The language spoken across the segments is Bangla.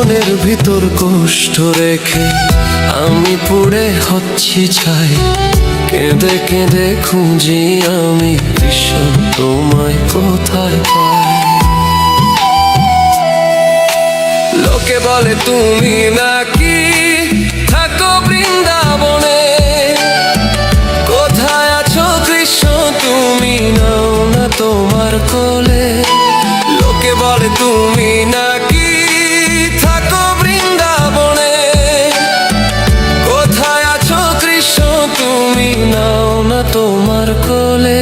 মনের ভিতর কষ্ট রেখে আমি পুড়ে হচ্ছি ছাই। কেঁদে কেঁদে খুঁজি আমি ভীষণ তোমায় কোথায় পাই। লোকে বলে তুমি নাকি থাকো বৃন্দাবনে, কোথায় আছো কৃষ্ণ তুমি নাও না তোমার কোলে। লোকে বলে তুমি নাকি থাকো বৃন্দাবনে, কোথায় আছো কৃষ্ণ তুমি নাও না তোমার কোলে।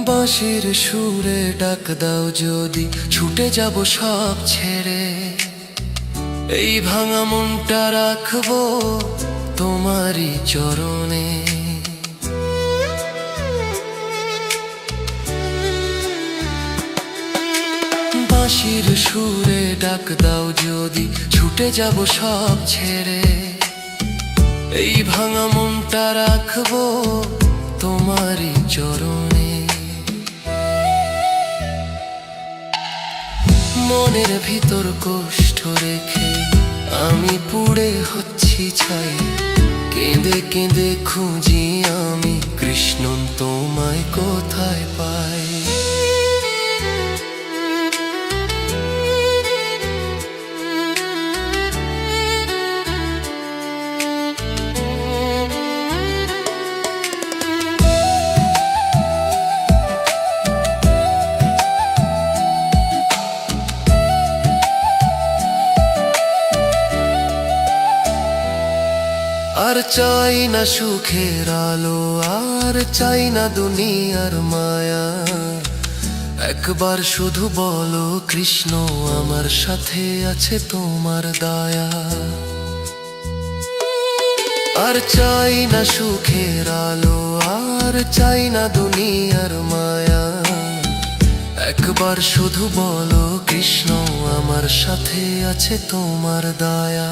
বাঁশির সুরে ডাক দাও যদি ছুটে যাব সব ছেড়ে, এই ভাঙা মনটা রাখবো তোমারই চরণে। বাঁশির সুরে ডাক দাও যদি ছুটে যাব সব ছেড়ে, এই ভাঙা মনটা রাখবো তোমারই চরণে। মনের ভিতর কষ্ট রেখে আমি পুড়ে হচ্ছি ছাই। কেঁদে কেঁদে খুঁজি আমি কৃষ্ণ তোমায় কোথায় পাই। আর চাই না সুখের আলো, আর চাই না দুনিয়ার মায়া। একবার শুধু বলো কৃষ্ণ আমার সাথে আছে তোমার দয়া। আর চাই না সুখের আলো, আর চাই না দুনিয়ার মায়া। একবার শুধু বলো কৃষ্ণ আমার সাথে আছে তোমার দয়া।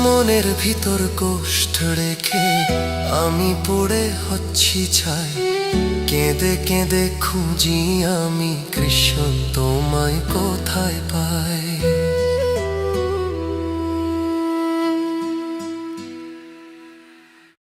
মনের ভিতর কষ্ট রেখে আমি পড়ে হচ্ছি ছাই। কেঁদে কেঁদে খুঁজি আমি কৃষ্ণ তোমায় কোথায় পাই।